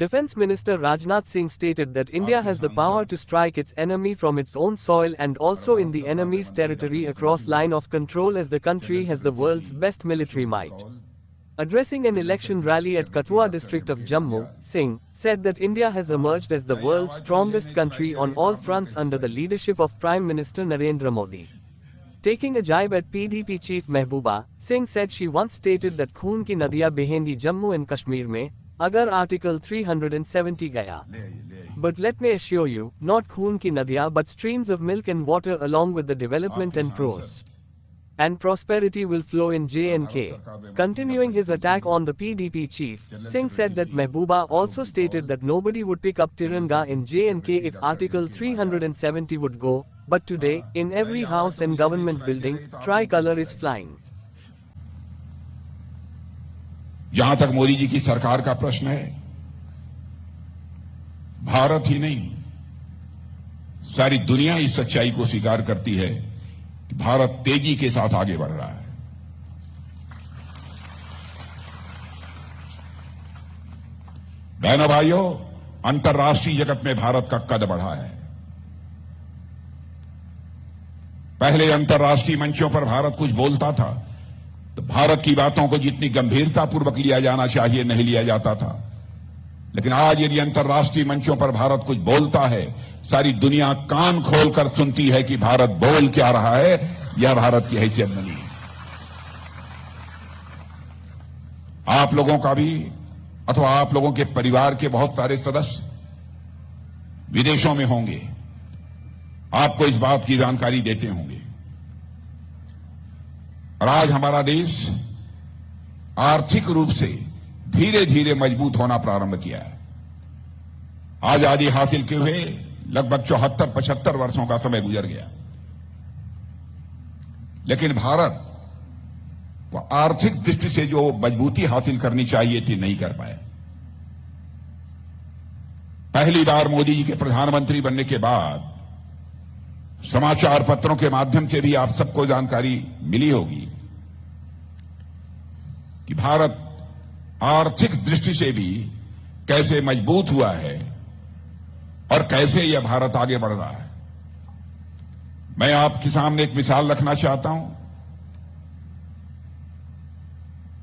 Defense Minister Rajnath Singh stated that India has the power to strike its enemy from its own soil and also in the enemy's territory across line of control, as the country has the world's best military might. Addressing an election rally at Kathua district of Jammu, Singh said that India has emerged as the world's strongest country on all fronts under the leadership of Prime Minister Narendra Modi. Taking a jibe at PDP chief Mehbooba, Singh said she once stated that खून की नदियां बहेंगी Jammu and Kashmir में अगर Article 370 गया. But let me assure you, not खून की नदियां but streams of milk and water along with the development and growth and prosperity will flow in J&K. Continuing his attack on the PDP chief, Singh said that Mehbooba also stated that nobody would pick up Tiranga in J&K if Article 370 would go, but today, in every house and government building, tricolor is flying. जहां तक मोदी जी की सरकार का प्रश्न है, भारत ही नहीं, सारी दुनिया इस सच्चाई को स्वीकार करती है कि भारत तेजी के साथ आगे बढ़ रहा है. बहनों भाइयों, अंतर्राष्ट्रीय जगत में भारत का कद बढ़ा है. पहले अंतर्राष्ट्रीय मंचों पर भारत कुछ बोलता था तो भारत की बातों को जितनी गंभीरतापूर्वक लिया जाना चाहिए नहीं लिया जाता था. लेकिन आज यदि अंतर्राष्ट्रीय मंचों पर भारत कुछ बोलता है, सारी दुनिया कान खोलकर सुनती है कि भारत बोल क्या रहा है. यह भारत की हैसियत बनी है. आप लोगों का भी अथवा आप लोगों के परिवार के बहुत सारे सदस्य विदेशों में होंगे, आपको इस बात की जानकारी देते होंगे. और आज हमारा देश आर्थिक रूप से धीरे धीरे मजबूत होना प्रारंभ किया है. आजादी हासिल किए हुए लगभग 74-75 वर्षों का समय गुजर गया, लेकिन भारत को आर्थिक दृष्टि से जो मजबूती हासिल करनी चाहिए थी नहीं कर पाया. पहली बार मोदी जी के प्रधानमंत्री बनने के बाद समाचार पत्रों के माध्यम से भी आप सबको जानकारी मिली होगी कि भारत आर्थिक दृष्टि से भी कैसे मजबूत हुआ है और कैसे यह भारत आगे बढ़ रहा है. मैं आपके सामने एक मिसाल रखना चाहता हूं.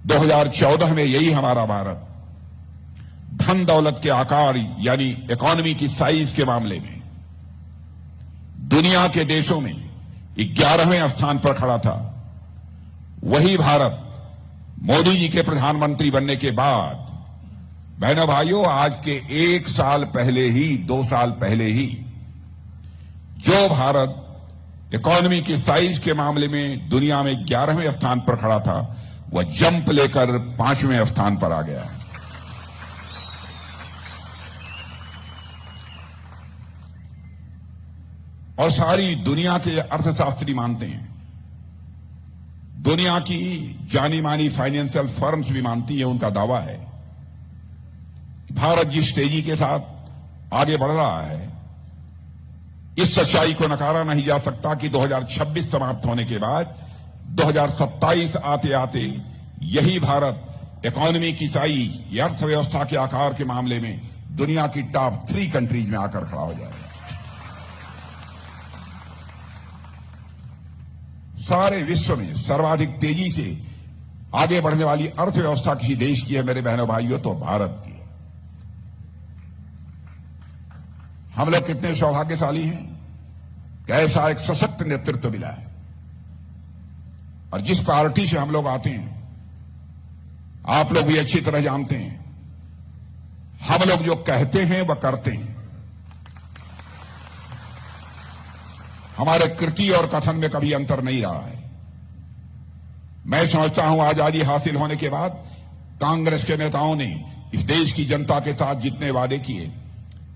2014 में यही हमारा भारत धन दौलत के आकार यानी इकोनॉमी की साइज के मामले में दुनिया के देशों में 11वें स्थान पर खड़ा था. वही भारत मोदी जी के प्रधानमंत्री बनने के बाद, बहनों भाइयों, आज के 1 साल पहले ही 2 साल पहले ही जो भारत इकोनॉमी की साइज के मामले में दुनिया में 11वें स्थान पर खड़ा था, वह जंप लेकर 5वें स्थान पर आ गया. और सारी दुनिया के अर्थशास्त्री मानते हैं, दुनिया की जानी मानी फाइनेंशियल फर्म्स भी मानती है, उनका दावा है भारत जिस तेजी के साथ आगे बढ़ रहा है, इस सच्चाई को नकारा नहीं जा सकता कि 2026 समाप्त होने के बाद 2027 आते आते यही भारत इकोनॉमी की साइज या अर्थव्यवस्था के आकार के मामले में दुनिया की टॉप 3 कंट्रीज में आकर खड़ा हो जाएगा. सारे विश्व में सर्वाधिक तेजी से आगे बढ़ने वाली अर्थव्यवस्था किसी देश की है मेरे बहनों भाइयों, तो भारत की है. हम लोग कितने सौभाग्यशाली हैं कि ऐसा एक सशक्त नेतृत्व मिला है. और जिस पार्टी से हम लोग आते हैं, आप लोग भी अच्छी तरह जानते हैं, हम लोग जो कहते हैं वह करते हैं. हमारे कृति और कथन में कभी अंतर नहीं रहा है. मैं समझता हूं आजादी हासिल होने के बाद कांग्रेस के नेताओं ने इस देश की जनता के साथ जितने वादे किए,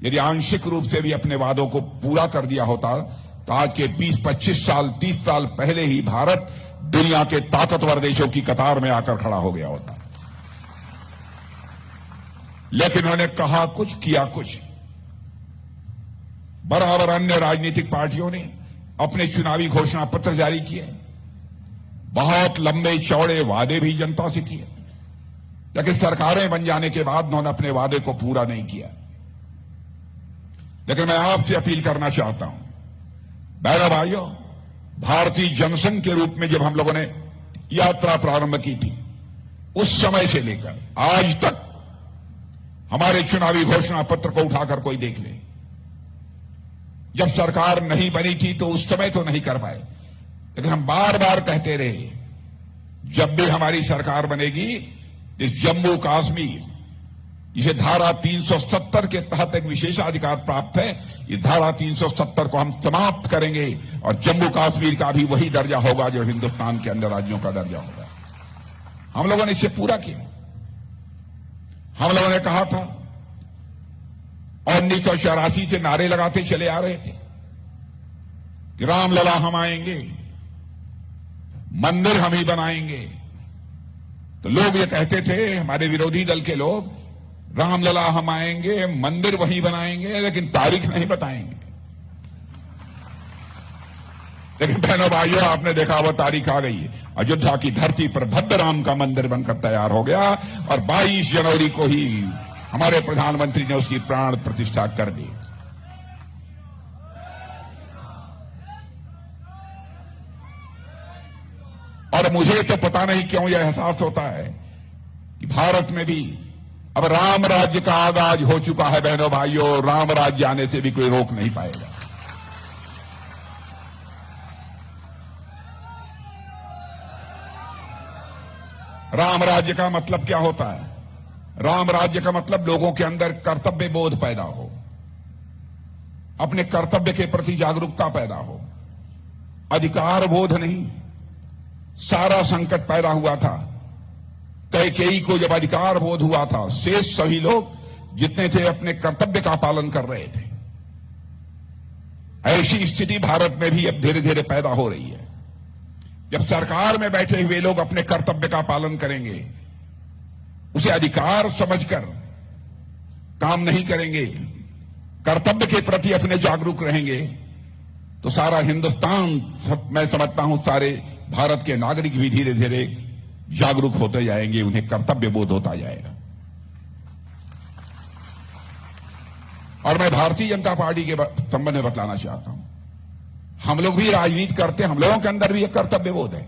यदि आंशिक रूप से भी अपने वादों को पूरा कर दिया होता तो आज के 20-25 साल 30 साल पहले ही भारत दुनिया के ताकतवर देशों की कतार में आकर खड़ा हो गया होता. लेकिन उन्होंने कहा कुछ किया कुछ. बराबर अन्य राजनीतिक पार्टियों ने अपने चुनावी घोषणा पत्र जारी किए, बहुत लंबे चौड़े वादे भी जनता से किए, लेकिन सरकारें बन जाने के बाद उन्होंने अपने वादे को पूरा नहीं किया। लेकिन मैं आपसे अपील करना चाहता हूं, बहनों भाइयों, भारतीय जनसंघ के रूप में जब हम लोगों ने यात्रा प्रारंभ की थी, उस समय से लेकर आज तक हमारे चुनावी घोषणा पत्र को उठाकर कोई देख ले, जब सरकार नहीं बनी थी तो उस समय तो नहीं कर पाए, लेकिन हम बार बार कहते रहे जब भी हमारी सरकार बनेगी, इस जम्मू कश्मीर जिसे धारा 370 के तहत एक विशेषाधिकार प्राप्त है, इस धारा 370 को हम समाप्त करेंगे और जम्मू कश्मीर का भी वही दर्जा होगा जो हिंदुस्तान के अन्य राज्यों का दर्जा होगा। हम लोगों ने इसे पूरा किया। हम लोगों ने कहा था, 1984 से नारे लगाते चले आ रहे थे कि रामलला हम आएंगे, मंदिर हम ही बनाएंगे। तो लोग ये कहते थे, हमारे विरोधी दल के लोग, रामलला हम आएंगे, मंदिर वही बनाएंगे, लेकिन तारीख नहीं बताएंगे। लेकिन बहनों भाइयों, आपने देखा वो तारीख आ गई है। अयोध्या की धरती पर भव्य राम का मंदिर बनकर तैयार हो गया और 22 जनवरी को ही हमारे प्रधानमंत्री ने उसकी प्राण प्रतिष्ठा कर दी। और मुझे तो पता नहीं क्यों यह एहसास होता है कि भारत में भी अब राम राज्य का आगाज हो चुका है। बहनों भाइयों, राम राज्य आने से भी कोई रोक नहीं पाएगा। राम राज्य का मतलब क्या होता है? राम राज्य का मतलब लोगों के अंदर कर्तव्य बोध पैदा हो, अपने कर्तव्य के प्रति जागरूकता पैदा हो, अधिकार बोध नहीं। सारा संकट पैदा हुआ था कैकेयी को जब अधिकार बोध हुआ था, शेष सभी लोग जितने थे अपने कर्तव्य का पालन कर रहे थे। ऐसी स्थिति भारत में भी अब धीरे धीरे पैदा हो रही है। जब सरकार में बैठे हुए लोग अपने कर्तव्य का पालन करेंगे, उसे अधिकार समझकर काम नहीं करेंगे, कर्तव्य के प्रति अपने जागरूक रहेंगे, तो सारा हिंदुस्तान, मैं समझता हूं सारे भारत के नागरिक भी धीरे धीरे जागरूक होते जाएंगे, उन्हें कर्तव्य बोध होता जाएगा। और मैं भारतीय जनता पार्टी के संबंध में बतलाना चाहता हूं, हम लोग भी राजनीति करते हैं, हम लोगों के अंदर भी एक कर्तव्य बोध है।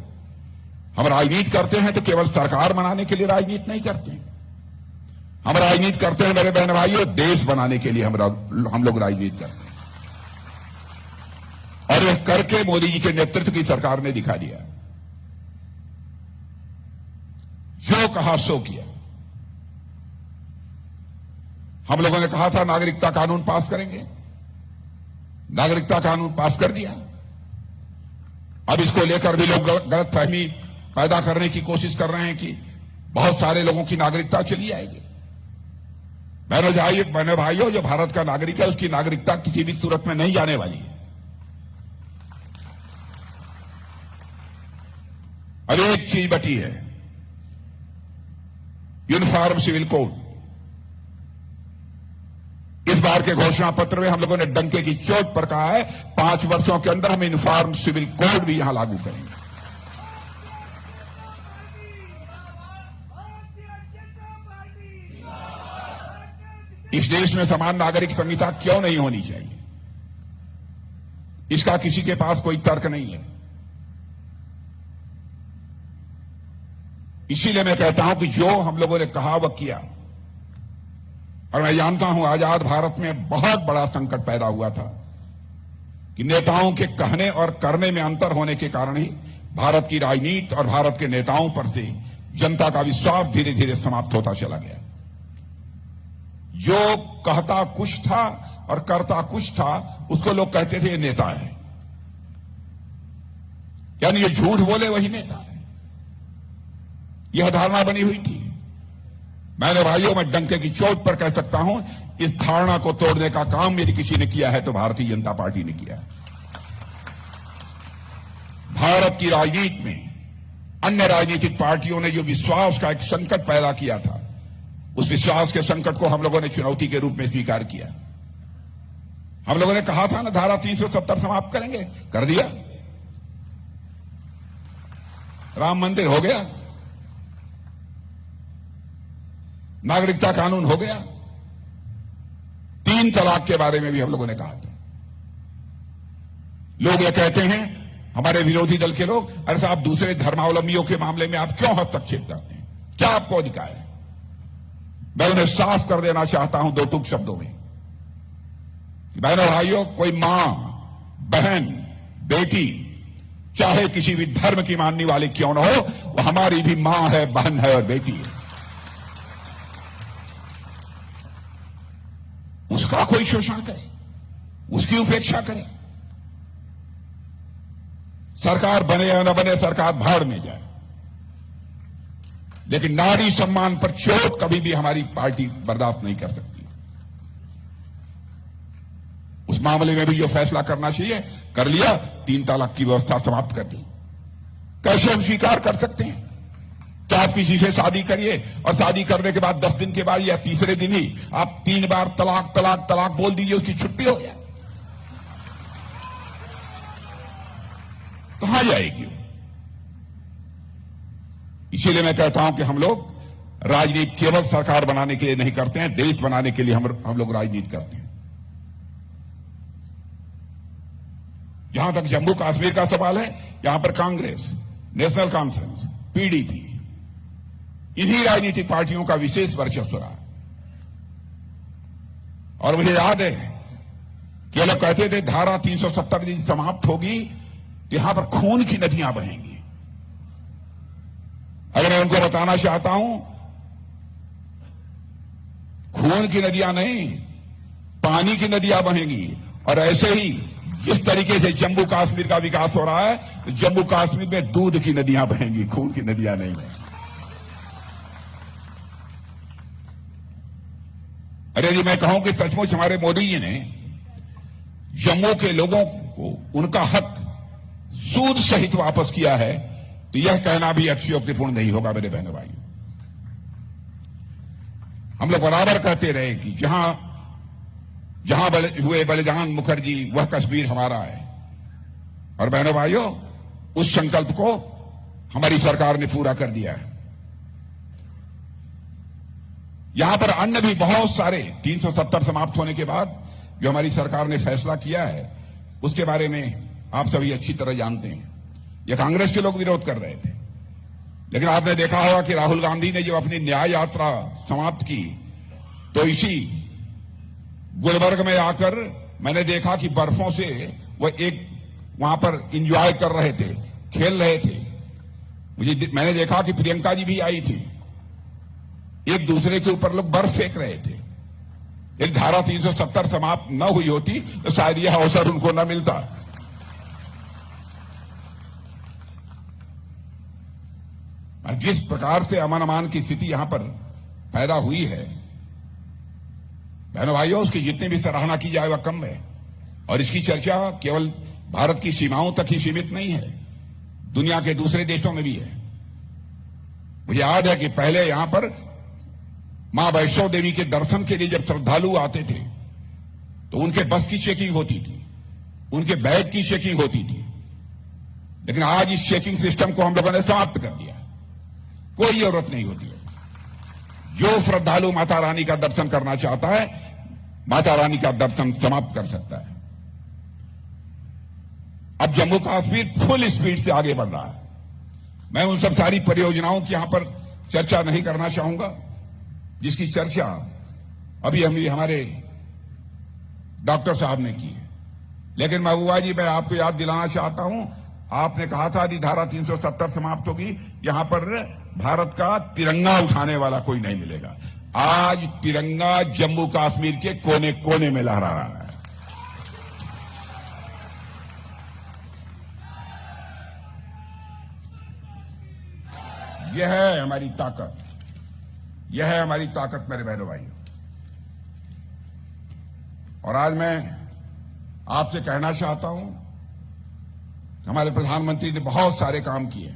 हम राजनीति करते हैं तो केवल सरकार बनाने के लिए राजनीति नहीं करते, हम राजनीति करते हैं मेरे बहन भाइयों, देश बनाने के लिए हम लोग राजनीति करते हैं। और यह करके मोदी जी के नेतृत्व की सरकार ने दिखा दिया, जो कहा सो किया। हम लोगों ने कहा था नागरिकता कानून पास करेंगे, नागरिकता कानून पास कर दिया। अब इसको लेकर भी लोग गलतफहमी पैदा करने की कोशिश कर रहे हैं कि बहुत सारे लोगों की नागरिकता चली जाएगी। बहनों भाइयों, जो भारत का नागरिक है उसकी नागरिकता किसी भी सूरत में नहीं जाने वाली है। अब एक चीज बची है, यूनिफॉर्म सिविल कोड। इस बार के घोषणा पत्र में हम लोगों ने डंके की चोट पर कहा है 5 वर्षों के अंदर हम यूनिफॉर्म सिविल कोड भी यहां लागू करेंगे। इस देश में समान नागरिक संहिता क्यों नहीं होनी चाहिए, इसका किसी के पास कोई तर्क नहीं है। इसीलिए मैं कहता हूं कि जो हम लोगों ने कहा वह किया। और मैं जानता हूं आजाद भारत में बहुत बड़ा संकट पैदा हुआ था कि नेताओं के कहने और करने में अंतर होने के कारण ही भारत की राजनीति और भारत के नेताओं पर से जनता का विश्वास धीरे धीरे समाप्त होता चला गया। जो कहता कुछ था और करता कुछ था, उसको लोग कहते थे ये नेता है, यानी ये झूठ बोले वही नेता है, यह धारणा बनी हुई थी। मैंने भाइयों, मैं डंके की चोट पर कह सकता हूं, इस धारणा को तोड़ने का काम यदि किसी ने किया है तो भारतीय जनता पार्टी ने किया है। भारत की राजनीति में अन्य राजनीतिक पार्टियों ने जो विश्वास का एक संकट पैदा किया था, उस विश्वास के संकट को हम लोगों ने चुनौती के रूप में स्वीकार किया। हम लोगों ने कहा था ना धारा 370 समाप्त करेंगे, कर दिया। राम मंदिर हो गया। नागरिकता कानून हो गया। 3 तलाक के बारे में भी हम लोगों ने कहा था। लोग ये कहते हैं, हमारे विरोधी दल के लोग, अरे साहब दूसरे धर्मावलंबियों के मामले में आप क्यों हस्तक्षेप करते हैं, क्या आपको अधिकार है? मैं उन्हें साफ कर देना चाहता हूं 2 टूक शब्दों में। बहनों भाइयों, कोई मां, बहन, बेटी चाहे किसी भी धर्म की मानने वाली क्यों न हो, वो हमारी भी मां है, बहन है और बेटी है। उसका कोई शोषण करे, उसकी उपेक्षा करे, सरकार बने या न बने, सरकार भाड़ में जाए, लेकिन नारी सम्मान पर चोट कभी भी हमारी पार्टी बर्दाश्त नहीं कर सकती। उस मामले में भी जो फैसला करना चाहिए कर लिया, 3 तलाक की व्यवस्था समाप्त कर दी। कैसे हम स्वीकार कर सकते हैं? क्या आप किसी से शादी करिए और शादी करने के बाद 10 दिन के बाद या तीसरे दिन ही आप 3 बार तलाक तलाक तलाक बोल दीजिए, उसकी छुट्टी हो जाए? कहां जाएगी? इसीलिए मैं कहता हूं कि हम लोग राजनीति केवल सरकार बनाने के लिए नहीं करते हैं, देश बनाने के लिए हम लोग राजनीति करते हैं। जहां तक जम्मू कश्मीर का सवाल है, यहां पर कांग्रेस, नेशनल कॉन्फ्रेंस, पीडीपी, इन्हीं राजनीतिक पार्टियों का विशेष वर्चस्व रहा। और मुझे याद है कि ये लोग कहते थे धारा 370 यदि समाप्त होगी तो यहां पर खून की नदियां बहेंगी। अगर मैं उनको बताना चाहता हूं, खून की नदियां नहीं, पानी की नदियां बहेंगी। और ऐसे ही जिस तरीके से जम्मू कश्मीर का विकास हो रहा है, तो जम्मू कश्मीर में दूध की नदियां बहेंगी, खून की नदियां नहीं बहेंगी। अरे जी, मैं कहूं कि सचमुच हमारे मोदी जी ने जम्मू के लोगों को उनका हक सूद सहित वापस किया है, तो यह कहना भी अतिशयोक्तिपूर्ण नहीं होगा। मेरे बहनों भाइयों, हम लोग बराबर कहते रहे कि जहां हुए बलिदान मुखर्जी, वह कश्मीर हमारा है। और बहनों भाइयों, उस संकल्प को हमारी सरकार ने पूरा कर दिया है। यहां पर अन्य भी बहुत सारे 370 समाप्त होने के बाद जो हमारी सरकार ने फैसला किया है, उसके बारे में आप सभी अच्छी तरह जानते हैं। यह कांग्रेस के लोग विरोध कर रहे थे, लेकिन आपने देखा होगा कि राहुल गांधी ने जब अपनी न्याय यात्रा समाप्त की, तो इसी गुलबर्ग में आकर मैंने देखा कि बर्फों से वह एक वहां पर एंजॉय कर रहे थे, खेल रहे थे। मैंने देखा कि प्रियंका जी भी आई थी, एक दूसरे के ऊपर लोग बर्फ फेंक रहे थे। यदि धारा 370 समाप्त न हुई होती तो शायद यह अवसर उनको न मिलता। और जिस प्रकार से अमन अमान की स्थिति यहां पर पैदा हुई है, बहनों भाइयों, उसकी जितनी भी सराहना की जाए वह कम है। और इसकी चर्चा केवल भारत की सीमाओं तक ही सीमित नहीं है, दुनिया के दूसरे देशों में भी है। मुझे याद है कि पहले यहां पर मां वैष्णो देवी के दर्शन के लिए जब श्रद्धालु आते थे, तो उनके बस की चेकिंग होती थी, उनके बैग की चेकिंग होती थी। लेकिन आज इस चेकिंग सिस्टम को हम लोगों ने समाप्त कर दिया, कोई जरूरत नहीं होती है। जो श्रद्धालु माता रानी का दर्शन करना चाहता है, माता रानी का दर्शन समाप्त कर सकता है। अब जम्मू कश्मीर फुल स्पीड से आगे बढ़ रहा है। मैं उन सब सारी परियोजनाओं की यहां पर चर्चा नहीं करना चाहूंगा, जिसकी चर्चा अभी हमारे डॉक्टर साहब ने की है। लेकिन महबूबा जी, मैं आपको याद दिलाना चाहता हूं, आपने कहा था यदि धारा 370 समाप्त होगी, यहां पर भारत का तिरंगा उठाने वाला कोई नहीं मिलेगा। आज तिरंगा जम्मू कश्मीर के कोने कोने में लहरा रहा है। यह है हमारी ताकत, यह है हमारी ताकत मेरे बहनों भाइयों। और आज मैं आपसे कहना चाहता हूं, हमारे प्रधानमंत्री ने बहुत सारे काम किए।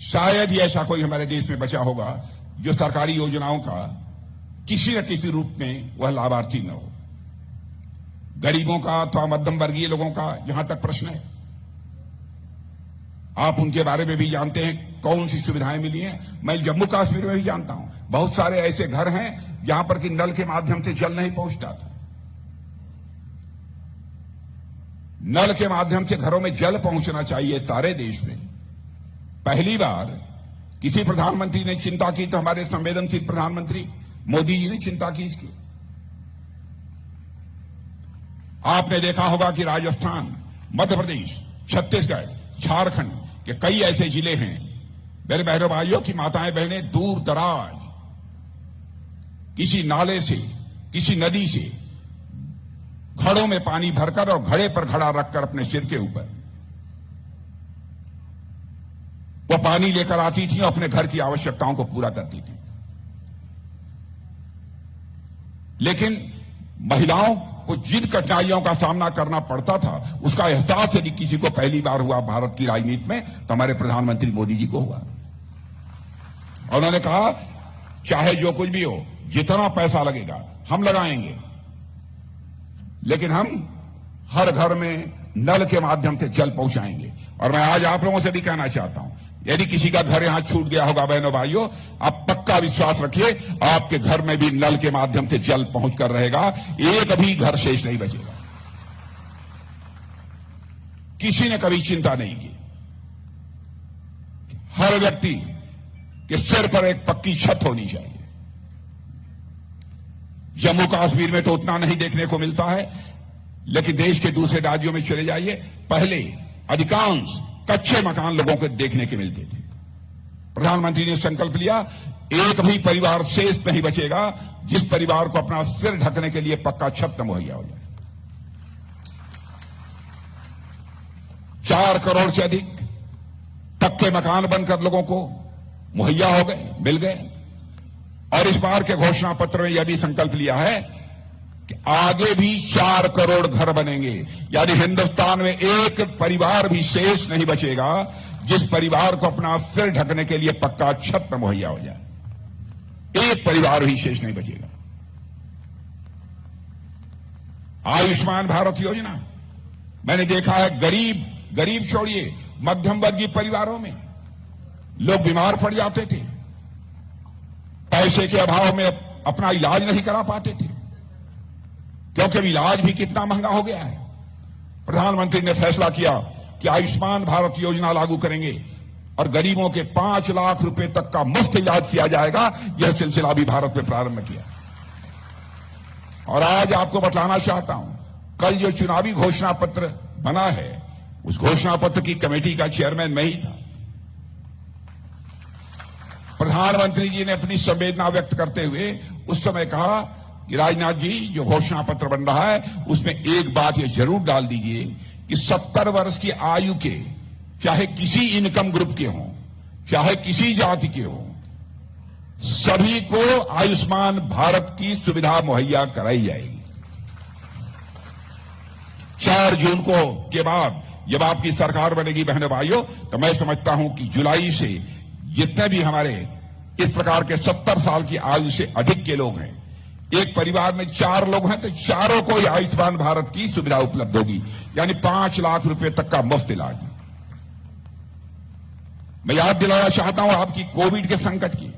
शायद ही ऐसा कोई हमारे देश में बचा होगा जो सरकारी योजनाओं का किसी न किसी रूप में वह लाभार्थी न हो। गरीबों का अथवा मध्यम वर्गीय लोगों का जहां तक प्रश्न है, आप उनके बारे में भी जानते हैं कौन सी सुविधाएं मिली हैं। मैं जम्मू कश्मीर में भी जानता हूं, बहुत सारे ऐसे घर हैं जहां पर कि नल के माध्यम से जल नहीं पहुंचता था। नल के माध्यम से घरों में जल पहुंचना चाहिए सारे देश में। पहली बार किसी प्रधानमंत्री ने चिंता की तो हमारे संवेदनशील प्रधानमंत्री मोदी जी ने चिंता की इसकी। आपने देखा होगा कि राजस्थान, मध्य प्रदेश, छत्तीसगढ़, झारखंड के कई ऐसे जिले हैं मेरे बहनों भाइयों की माताएं बहनें दूर दराज किसी नाले से, किसी नदी से घड़ों में पानी भरकर और घड़े पर घड़ा रखकर अपने सिर के ऊपर वो पानी लेकर आती थी और अपने घर की आवश्यकताओं को पूरा करती थी। लेकिन महिलाओं को जिन कठिनाइयों का सामना करना पड़ता था उसका एहसास यदि किसी को पहली बार हुआ भारत की राजनीति में तो हमारे प्रधानमंत्री मोदी जी को हुआ। और उन्होंने कहा चाहे जो कुछ भी हो, जितना पैसा लगेगा हम लगाएंगे, लेकिन हम हर घर में नल के माध्यम से जल पहुंचाएंगे। और मैं आज आप लोगों से भी कहना चाहता हूं, यदि किसी का घर यहां छूट गया होगा बहनों भाइयों, आप पक्का विश्वास रखिए आपके घर में भी नल के माध्यम से जल पहुंचकर रहेगा, एक भी घर शेष नहीं बचेगा। किसी ने कभी चिंता नहीं की। हर व्यक्ति के सिर पर एक पक्की छत होनी चाहिए। जम्मू कश्मीर में तो उतना नहीं देखने को मिलता है, लेकिन देश के दूसरे राज्यों में चले जाइए, पहले अधिकांश कच्चे मकान लोगों को देखने के मिलते थे। प्रधानमंत्री ने संकल्प लिया एक भी परिवार शेष नहीं बचेगा जिस परिवार को अपना सिर ढकने के लिए पक्का छत न मुहैया हो जाए। 4 करोड़ से अधिक पक्के मकान बनकर लोगों को मुहैया हो गए, मिल गए। और इस बार के घोषणा पत्र में यह भी संकल्प लिया है कि आगे भी 4 करोड़ घर बनेंगे, यानी हिंदुस्तान में एक परिवार भी शेष नहीं बचेगा जिस परिवार को अपना सिर ढकने के लिए पक्का छत न मुहैया हो जाए। एक परिवार भी शेष नहीं बचेगा। आयुष्मान भारत योजना, मैंने देखा है गरीब छोड़िए, मध्यम वर्गीय परिवारों में लोग बीमार पड़ जाते थे, पैसे के अभाव में अपना इलाज नहीं करा पाते थे, क्योंकि इलाज भी कितना महंगा हो गया है। प्रधानमंत्री ने फैसला किया कि आयुष्मान भारत योजना लागू करेंगे और गरीबों के 5 लाख रुपए तक का मुफ्त इलाज किया जाएगा। यह सिलसिला भी भारत में प्रारंभ किया। और आज आपको बताना चाहता हूं, कल जो चुनावी घोषणा पत्र बना है उस घोषणा पत्र की कमेटी का चेयरमैन मैं ही था। प्रधानमंत्री जी ने अपनी संवेदना व्यक्त करते हुए उस समय कहा कि राजनाथ जी, जो घोषणा पत्र बन रहा है उसमें एक बात ये जरूर डाल दीजिए कि 70 वर्ष की आयु के, चाहे किसी इनकम ग्रुप के हों, चाहे किसी जाति के हों, सभी को आयुष्मान भारत की सुविधा मुहैया कराई जाएगी। 4 जून को के बाद जब आपकी सरकार बनेगी बहनों भाइयों, तो मैं समझता हूं कि जुलाई से जितने भी हमारे इस प्रकार के 70 साल की आयु से अधिक के लोग हैं, एक परिवार में 4 लोग हैं तो चारों को आयुष्मान भारत की सुविधा उपलब्ध होगी, यानी 5 लाख रुपए तक का मुफ्त इलाज। मैं याद दिलाना चाहता हूं आपकी कोविड के संकट की।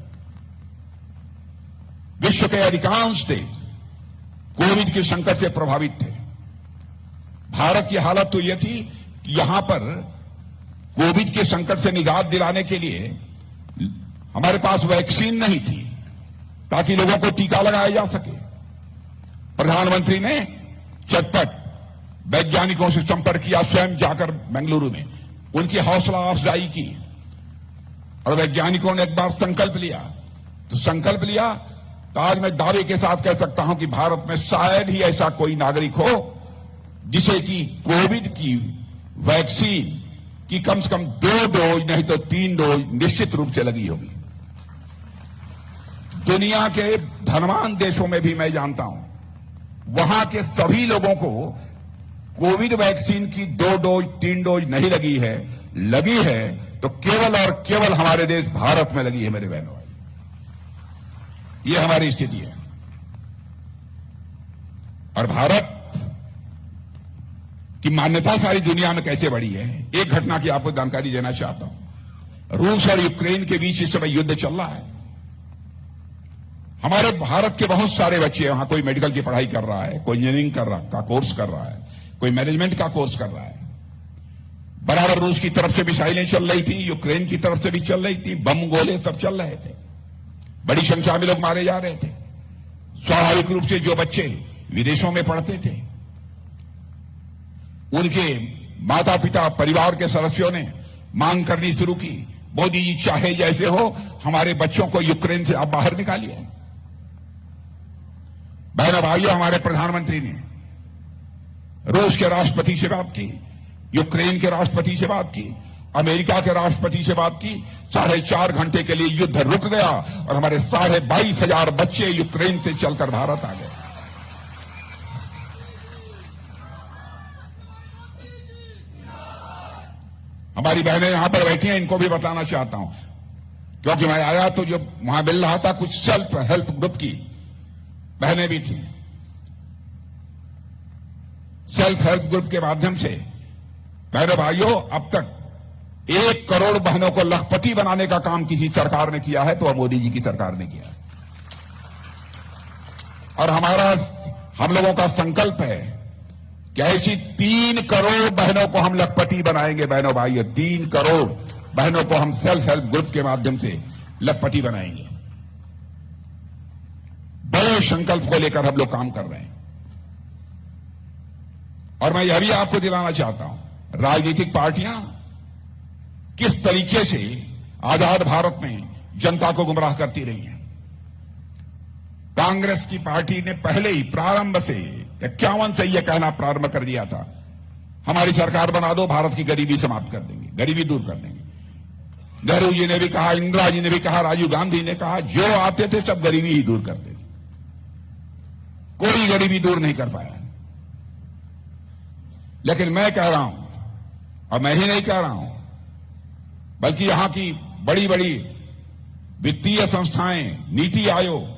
विश्व के अधिकांश देश कोविड के संकट से प्रभावित थे। भारत की हालत तो यह थी कि यहां पर कोविड के संकट से निजात दिलाने के लिए हमारे पास वैक्सीन नहीं थी ताकि लोगों को टीका लगाया जा सके। प्रधानमंत्री ने चटपट वैज्ञानिकों से संपर्क किया, स्वयं जाकर बेंगलुरु में उनकी हौसला अफजाई की और वैज्ञानिकों ने एक बार संकल्प लिया। तो आज मैं दावे के साथ कह सकता हूं कि भारत में शायद ही ऐसा कोई नागरिक हो जिसे कि कोविड की वैक्सीन की कम से कम 2 डोज नहीं तो 3 डोज निश्चित रूप से लगी होगी। दुनिया के धनवान देशों में भी मैं जानता हूं, वहां के सभी लोगों को कोविड वैक्सीन की 2 डोज 3 डोज नहीं लगी है, लगी है तो केवल और केवल हमारे देश भारत में लगी है। मेरे बहनों, ये हमारी स्थिति है। और भारत कि मान्यता सारी दुनिया में कैसे बढ़ी है। एक घटना की आपको जानकारी देना चाहता हूं। रूस और यूक्रेन के बीच इस समय युद्ध चल रहा है। हमारे भारत के बहुत सारे बच्चे वहां, कोई मेडिकल की पढ़ाई कर रहा है, कोई इंजीनियरिंग का कोर्स कर रहा है, कोई मैनेजमेंट का कोर्स कर रहा है। बराबर रूस की तरफ से मिसाइलें चल रही थी, यूक्रेन की तरफ से भी चल रही थी, बम गोले सब चल रहे थे, बड़ी संख्या में लोग मारे जा रहे थे। स्वाभाविक रूप से जो बच्चे विदेशों में पढ़ते थे, उनके माता पिता परिवार के सदस्यों ने मांग करनी शुरू की, मोदी जी चाहे जैसे हो हमारे बच्चों को यूक्रेन से आप बाहर निकालिए। बहनों भाइयों, हमारे प्रधानमंत्री ने रूस के राष्ट्रपति से बात की, यूक्रेन के राष्ट्रपति से बात की, अमेरिका के राष्ट्रपति से बात की। 4.5 घंटे के लिए युद्ध रुक गया और हमारे 22,500 बच्चे यूक्रेन से चलकर भारत आ गए। हमारी बहनें यहां पर बैठी हैं, इनको भी बताना चाहता हूं, क्योंकि मैं आया तो जो वहां मिल रहा था कुछ सेल्फ हेल्प ग्रुप की बहनें भी थी। सेल्फ हेल्प ग्रुप के माध्यम से बहनों भाइयों, अब तक 1 करोड़ बहनों को लखपति बनाने का काम किसी सरकार ने किया है तो मोदी जी की सरकार ने किया। और हम लोगों का संकल्प है कि ऐसी 3 करोड़ बहनों को हम लखपति बनाएंगे। बहनों भाइयों, 3 करोड़ बहनों को हम सेल्फ हेल्प ग्रुप के माध्यम से लखपति बनाएंगे। बड़े संकल्प को लेकर हम लोग काम कर रहे हैं। और मैं यह भी आपको दिलाना चाहता हूं, राजनीतिक पार्टियां किस तरीके से आजाद भारत में जनता को गुमराह करती रही हैं। कांग्रेस की पार्टी ने पहले ही प्रारंभ से 51 से यह कहना प्रारंभ कर दिया था, हमारी सरकार बना दो, भारत की गरीबी समाप्त कर देंगे, गरीबी दूर कर देंगे। नेहरू जी ने भी कहा, इंदिरा जी ने भी कहा, राजीव गांधी ने कहा, जो आते थे सब गरीबी ही दूर करते थे। कोई गरीबी दूर नहीं कर पाया। लेकिन मैं कह रहा हूं, और मैं ही नहीं कह रहा हूं, बल्कि यहां की बड़ी बड़ी वित्तीय संस्थाएं, नीति आयोग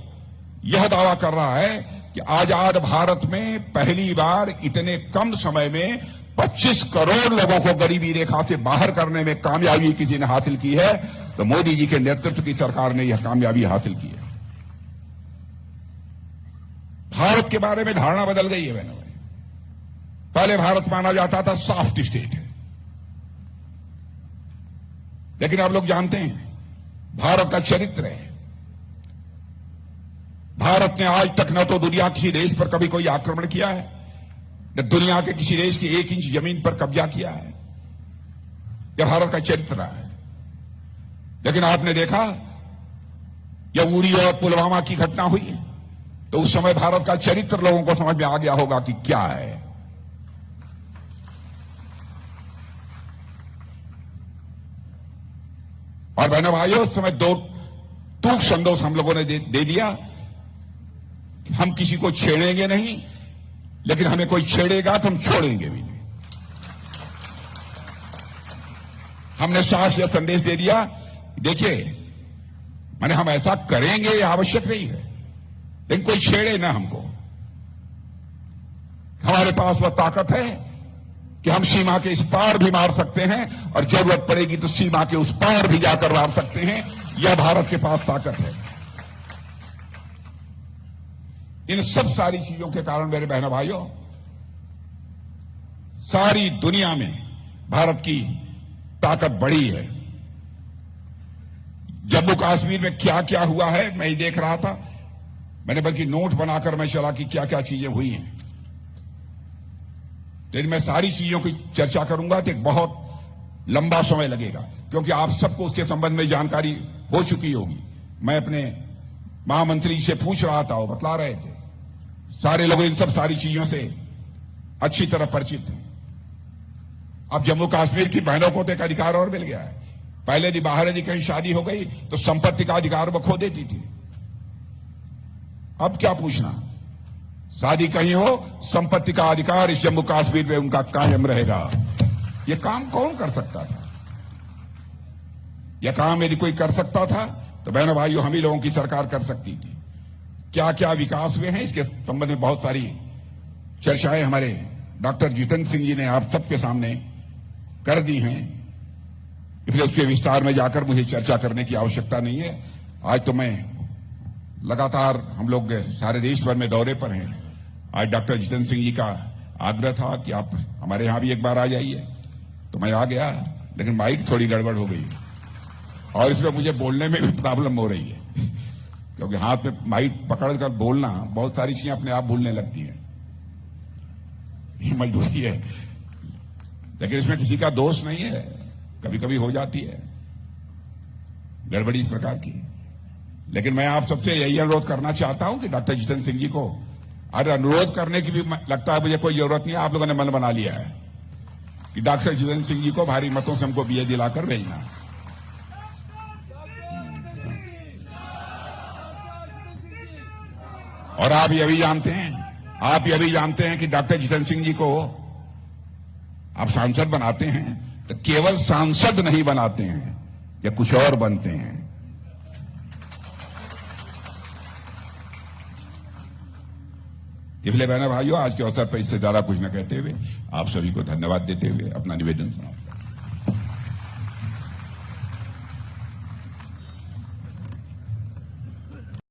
यह दावा कर रहा है कि आजाद भारत में पहली बार इतने कम समय में 25 करोड़ लोगों को गरीबी रेखा से बाहर करने में कामयाबी किसी ने हासिल की है, तो मोदी जी के नेतृत्व की सरकार ने यह कामयाबी हासिल की है। भारत के बारे में धारणा बदल गई है बहनों। पहले भारत माना जाता था सॉफ्ट स्टेट है, लेकिन आप लोग जानते हैं भारत का चरित्र है। भारत ने आज तक न तो दुनिया किसी देश पर कभी कोई आक्रमण किया है, न दुनिया के किसी देश की 1 इंच जमीन पर कब्जा किया है। यह भारत का चरित्र रहा है। लेकिन आपने देखा जब उरी और पुलवामा की घटना हुई तो उस समय भारत का चरित्र लोगों को समझ में आ गया होगा कि क्या है। और बहनों भाइयों, उस समय 2 टूक संदेश हम लोगों ने दे दिया, हम किसी को छेड़ेंगे नहीं, लेकिन हमें कोई छेड़ेगा तो हम छोड़ेंगे भी नहीं। हमने साफ यह संदेश दे दिया, देखिए माने हम ऐसा करेंगे यह आवश्यक नहीं है, लेकिन कोई छेड़े ना हमको। हमारे पास वह ताकत है कि हम सीमा के इस पार भी मार सकते हैं और जरूरत पड़ेगी तो सीमा के उस पार भी जाकर मार सकते हैं। यह भारत के पास ताकत है। इन सब सारी चीजों के कारण मेरे बहनों भाइयों, सारी दुनिया में भारत की ताकत बढ़ी है। जम्मू कश्मीर में क्या क्या हुआ है मैं देख रहा था, मैंने बल्कि नोट बनाकर मैं चला कि क्या क्या चीजें हुई हैं। लेकिन मैं सारी चीजों की चर्चा करूंगा तो एक बहुत लंबा समय लगेगा, क्योंकि आप सबको उसके संबंध में जानकारी हो चुकी होगी। मैं अपने महामंत्री से पूछ रहा था, वो बतला रहे थे। सारे लोग इन सब सारी चीजों से अच्छी तरह परिचित हैं। अब जम्मू कश्मीर की बहनों को तो एक अधिकार और मिल गया है। पहले यदि बाहर यदि कहीं शादी हो गई तो संपत्ति का अधिकार वो खो देती थी। अब क्या पूछना, शादी कहीं हो, संपत्ति का अधिकार इस जम्मू कश्मीर में उनका कायम रहेगा। यह काम कौन कर सकता था? यह काम यदि कोई कर सकता था तो बहनों भाइयों हम ही लोगों की सरकार कर सकती थी। क्या क्या विकास हुए हैं इसके संबंध में बहुत सारी चर्चाएं हमारे डॉक्टर जितेंद्र सिंह जी ने आप सबके सामने कर दी हैं, इसलिए उसके विस्तार में जाकर मुझे चर्चा करने की आवश्यकता नहीं है। आज तो मैं लगातार, हम लोग सारे देश भर में दौरे पर हैं। आज डॉक्टर जितेंद्र सिंह जी का आग्रह था कि आप हमारे यहां भी एक बार आ जाइए, तो मैं आ गया, लेकिन माइक थोड़ी गड़बड़ हो गई और इसमें मुझे बोलने में भी प्रॉब्लम हो रही है, क्योंकि हाथ में माइक पकड़कर बोलना, बहुत सारी चीजें अपने आप भूलने लगती हैं, ये मजबूरी है। लेकिन इसमें किसी का दोष नहीं है, कभी कभी हो जाती है गड़बड़ी इस प्रकार की। लेकिन मैं आप सबसे यही अनुरोध करना चाहता हूं कि डॉक्टर जितेंद्र सिंह जी को, अरे अनुरोध करने की भी लगता है मुझे कोई जरूरत नहीं है, आप लोगों ने मन बना लिया है कि डॉक्टर जितेंद्र सिंह जी को भारी मतों से हमको बीए दिलाकर भेजना। और आप ये भी जानते हैं कि डॉक्टर जितेंद्र सिंह जी को आप सांसद बनाते हैं तो केवल सांसद नहीं बनाते हैं, या कुछ और बनते हैं। इसलिए बहनों भाइयों, आज के अवसर पर इससे ज्यादा कुछ न कहते हुए आप सभी को धन्यवाद देते हुए अपना निवेदन सुनाऊं।